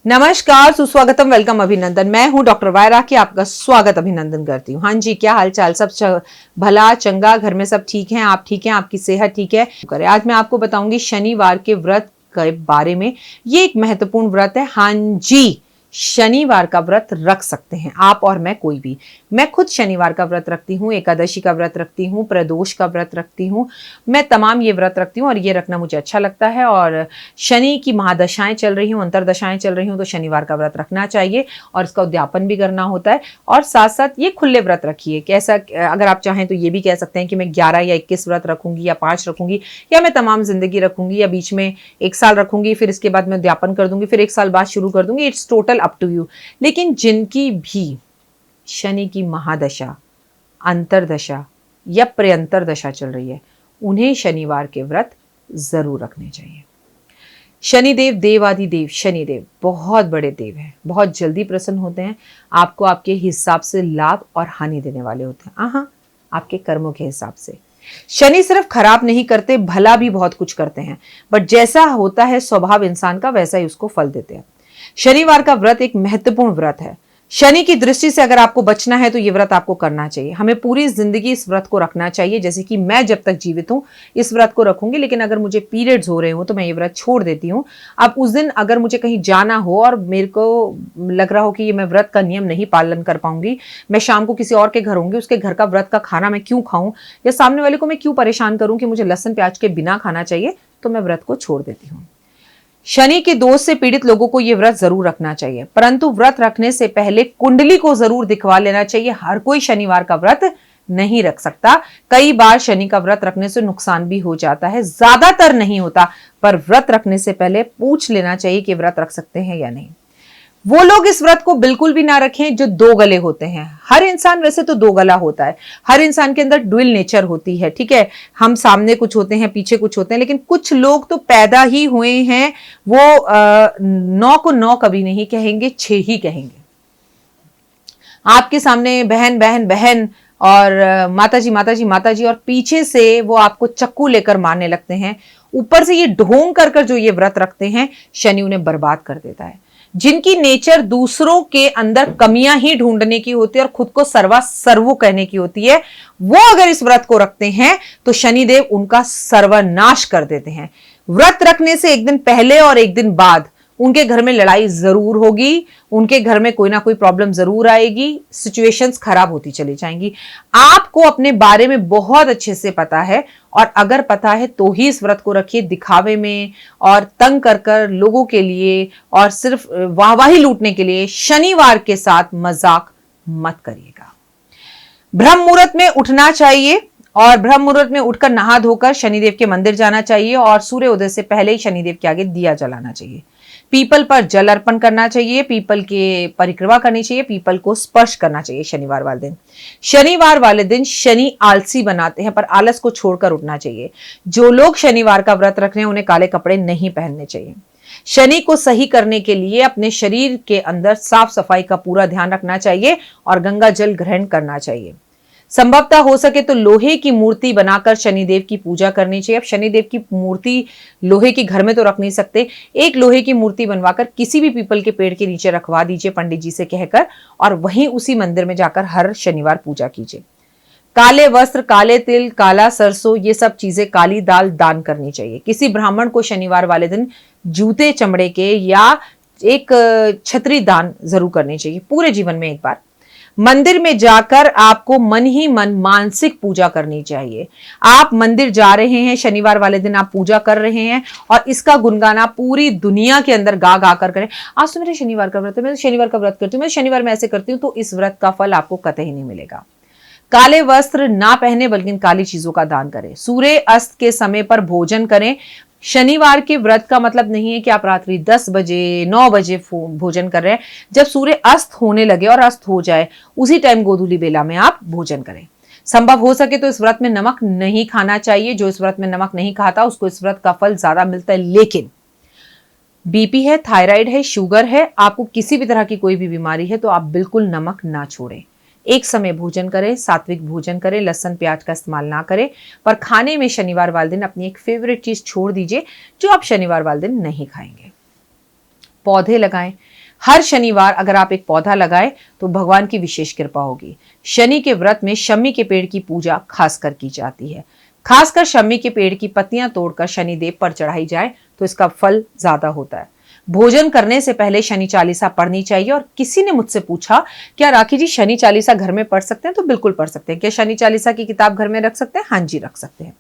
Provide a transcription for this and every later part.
नमस्कार, सुस्वागतम, वेलकम, अभिनंदन। मैं हूं डॉक्टर वायरा की आपका स्वागत अभिनंदन करती हूं। हाँ जी, क्या हाल चाल? सब भला चंगा, घर में सब ठीक हैं? आप ठीक हैं? आपकी सेहत ठीक है? करे आज मैं आपको बताऊंगी शनिवार के व्रत के बारे में। ये एक महत्वपूर्ण व्रत है। हाँ जी, शनिवार का व्रत रख सकते हैं आप और मैं, कोई भी। मैं खुद शनिवार का व्रत रखती हूँ, एकादशी का व्रत रखती हूँ, प्रदोष का व्रत रखती हूँ। मैं तमाम ये व्रत रखती हूँ और ये रखना मुझे अच्छा लगता है। और शनि की महादशाएं चल रही हूँ, अंतरदशाएं चल रही हूँ, तो शनिवार का व्रत रखना चाहिए और इसका उद्यापन भी करना होता है। और साथ साथ ये खुले व्रत रखिए। कैसा, अगर आप चाहें तो ये भी कह सकते हैं कि मैं 11 या 21 व्रत रखूंगी या 5 रखूंगी, या मैं तमाम जिंदगी रखूंगी, या बीच में 1 साल रखूंगी, फिर इसके बाद मैं उद्यापन कर दूंगी, फिर 1 साल बाद शुरू कर दूंगी। It's total up to you. लेकिन जिनकी भी शनि की महादशा, अंतरदशा या प्रयंतर दशा चल रही है, उन्हें शनिवार के व्रत जरूर रखने चाहिए। शनिदेव, देवाधिदेव शनिदेव बहुत बड़े देव हैं, बहुत जल्दी प्रसन्न होते हैं। आपको आपके हिसाब से लाभ और हानि देने वाले होते हैं। हाँ, आपके कर्मों के हिसाब से। शनि सिर्फ खराब नहीं करते, भला भी बहुत कुछ करते हैं। बट जैसा होता है स्वभाव इंसान का, वैसा ही उसको फल देते हैं। शनिवार का व्रत एक महत्वपूर्ण व्रत है। शनि की दृष्टि से अगर आपको बचना है तो ये व्रत आपको करना चाहिए। हमें पूरी जिंदगी इस व्रत को रखना चाहिए। जैसे कि मैं जब तक जीवित हूं इस व्रत को रखूंगी, लेकिन अगर मुझे पीरियड्स हो रहे हो तो मैं ये व्रत छोड़ देती हूँ। अब उस दिन अगर मुझे कहीं जाना हो और मेरे को लग रहा हो कि ये मैं व्रत का नियम नहीं पालन कर पाऊंगी, मैं शाम को किसी और के घर होंगी, उसके घर का व्रत का खाना मैं क्यों खाऊं, या सामने वाले को मैं क्यों परेशान करूं कि मुझे लहसुन प्याज के बिना खाना चाहिए, तो मैं व्रत को छोड़ देती हूँ। शनि के दोष से पीड़ित लोगों को यह व्रत जरूर रखना चाहिए, परंतु व्रत रखने से पहले कुंडली को जरूर दिखवा लेना चाहिए। हर कोई शनिवार का व्रत नहीं रख सकता। कई बार शनि का व्रत रखने से नुकसान भी हो जाता है, ज्यादातर नहीं होता, पर व्रत रखने से पहले पूछ लेना चाहिए कि व्रत रख सकते हैं या नहीं। वो लोग इस व्रत को बिल्कुल भी ना रखें जो दो गले होते हैं। हर इंसान वैसे तो दो गला होता है, हर इंसान के अंदर ड्यूल नेचर होती है, ठीक है। हम सामने कुछ होते हैं, पीछे कुछ होते हैं, लेकिन कुछ लोग तो पैदा ही हुए हैं, वो 9 को 9 कभी नहीं कहेंगे, 6 ही कहेंगे। आपके सामने बहन बहन बहन और माताजी माताजी माताजी, और पीछे से वो आपको चक्कू लेकर मारने लगते हैं। ऊपर से ये ढोंग कर जो ये व्रत रखते हैं, शनि उन्हें बर्बाद कर देता है। जिनकी नेचर दूसरों के अंदर कमियां ही ढूंढने की होती है और खुद को सर्वा सर्वो कहने की होती है, वो अगर इस व्रत को रखते हैं तो शनिदेव उनका सर्वनाश कर देते हैं। व्रत रखने से एक दिन पहले और एक दिन बाद उनके घर में लड़ाई जरूर होगी, उनके घर में कोई ना कोई प्रॉब्लम जरूर आएगी, सिचुएशंस खराब होती चली जाएंगी। आपको अपने बारे में बहुत अच्छे से पता है, और अगर पता है तो ही इस व्रत को रखिए। दिखावे में और तंग कर लोगों के लिए और सिर्फ वाहवाही लूटने के लिए शनिवार के साथ मजाक मत करिएगा। ब्रह्म मुहूर्त में उठना चाहिए, और ब्रह्म मुहूर्त में उठकर नहा धोकर शनिदेव के मंदिर जाना चाहिए, और सूर्य उदय से पहले ही शनिदेव के आगे दिया जलाना चाहिए। पीपल पर जल अर्पण करना चाहिए, पीपल के परिक्रमा करनी चाहिए, पीपल को स्पर्श करना चाहिए शनिवार वाले दिन। शनिवार वाले दिन शनि आलसी बनाते हैं, पर आलस को छोड़कर उठना चाहिए। जो लोग शनिवार का व्रत रख रहे हैं उन्हें काले कपड़े नहीं पहनने चाहिए। शनि को सही करने के लिए अपने शरीर के अंदर साफ सफाई का पूरा ध्यान रखना चाहिए और गंगा जल ग्रहण करना चाहिए। संभवतः हो सके तो लोहे की मूर्ति बनाकर शनिदेव की पूजा करनी चाहिए। अब शनिदेव की मूर्ति लोहे की घर में तो रख नहीं सकते, एक लोहे की मूर्ति बनवाकर किसी भी पीपल के पेड़ के नीचे रखवा दीजिए पंडित जी से कहकर, और वहीं उसी मंदिर में जाकर हर शनिवार पूजा कीजिए। काले वस्त्र, काले तिल, काला सरसों, ये सब चीजें, काली दाल दान करनी चाहिए। किसी ब्राह्मण को शनिवार वाले दिन जूते चमड़े के या एक छतरी दान जरूर करनी चाहिए पूरे जीवन में एक बार। मंदिर में जाकर आपको मन ही मन मानसिक पूजा करनी चाहिए। आप मंदिर जा रहे हैं, शनिवार वाले दिन आप पूजा कर रहे हैं, और इसका गुणगान आप पूरी दुनिया के अंदर गा गा कर करें। आज तो मेरे शनिवार का व्रत है, मैं शनिवार का व्रत करती हूँ, मैं शनिवार में ऐसे करती हूँ, तो इस व्रत का फल आपको कतई नहीं मिलेगा। काले वस्त्र ना पहने बल्कि काली चीजों का दान करें। सूर्य अस्त के समय पर भोजन करें। शनिवार के व्रत का मतलब नहीं है कि आप रात्रि 10 बजे 9 बजे भोजन कर रहे हैं। जब सूर्य अस्त होने लगे और अस्त हो जाए, उसी टाइम गोधूली बेला में आप भोजन करें। संभव हो सके तो इस व्रत में नमक नहीं खाना चाहिए। जो इस व्रत में नमक नहीं खाता उसको इस व्रत का फल ज्यादा मिलता है। लेकिन बीपी है, थायराइड है, शुगर है, आपको किसी भी तरह की कोई भी बीमारी है, तो आप बिल्कुल नमक ना छोड़ें। एक समय भोजन करें, सात्विक भोजन करें, लहसुन प्याज का इस्तेमाल ना करें, पर खाने में शनिवार वाले दिन अपनी एक फेवरेट चीज छोड़ दीजिए जो आप शनिवार वाले दिन नहीं खाएंगे। पौधे लगाएं। हर शनिवार अगर आप एक पौधा लगाएं तो भगवान की विशेष कृपा होगी। शनि के व्रत में शमी के पेड़ की पूजा खासकर की जाती है। खासकर शमी के पेड़ की पत्तियां तोड़कर शनिदेव पर चढ़ाई जाए तो इसका फल ज्यादा होता है। भोजन करने से पहले शनि चालीसा पढ़नी चाहिए। और किसी ने मुझसे पूछा, क्या राखी जी शनि चालीसा घर में पढ़ सकते हैं? तो बिल्कुल पढ़ सकते हैं। क्या शनि चालीसा की किताब घर में रख सकते हैं? हाँ जी, रख सकते हैं।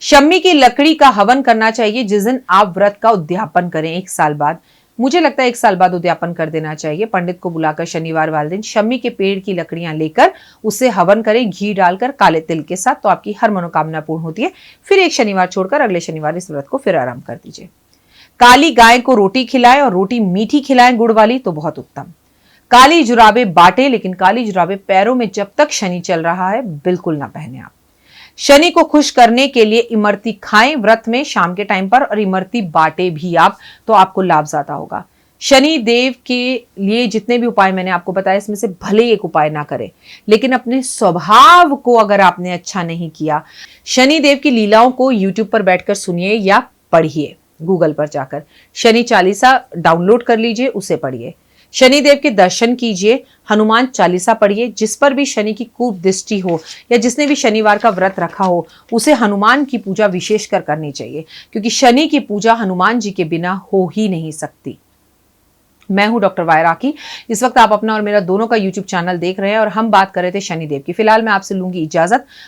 शमी की लकड़ी का हवन करना चाहिए जिस दिन आप व्रत का उद्यापन करें 1 साल बाद। मुझे लगता है 1 साल बाद उद्यापन कर देना चाहिए। पंडित को बुलाकर शनिवार वाले दिन शमी के पेड़ की लकड़ियां लेकर उससे हवन करें, घी डालकर काले तिल के साथ, तो आपकी हर मनोकामना पूर्ण होती है। फिर एक शनिवार छोड़कर अगले शनिवार इस व्रत को फिर आराम कर दीजिए। काली गाय को रोटी खिलाएं और रोटी मीठी खिलाएं गुड़ वाली, तो बहुत उत्तम। काली जुराबे बांटे, लेकिन काली जुराबे पैरों में जब तक शनि चल रहा है बिल्कुल ना पहने आप। शनि को खुश करने के लिए इमरती खाएं व्रत में शाम के टाइम पर, और इमरती बांटे भी आप, तो आपको लाभ ज्यादा होगा। शनि देव के लिए जितने भी उपाय मैंने आपको बताया, इसमें से भले एक उपाय ना करें, लेकिन अपने स्वभाव को अगर आपने अच्छा नहीं किया, शनि देव की लीलाओं को यूट्यूब पर बैठकर सुनिए या पढ़िए। गूगल पर जाकर शनि चालीसा डाउनलोड कर लीजिए, उसे पढ़िए। शनिदेव के दर्शन कीजिए, हनुमान चालीसा पढ़िए। जिस पर भी शनि की कूप दृष्टि हो या जिसने भी शनिवार का व्रत रखा हो, उसे हनुमान की पूजा विशेषकर करनी चाहिए, क्योंकि शनि की पूजा हनुमान जी के बिना हो ही नहीं सकती। मैं हूं डॉक्टर वाय राखी। इस वक्त आप अपना और मेरा दोनों का यूट्यूब चैनल देख रहे हैं और हम बात कर रहे थे शनिदेव की। फिलहाल मैं आपसे लूंगी इजाजत।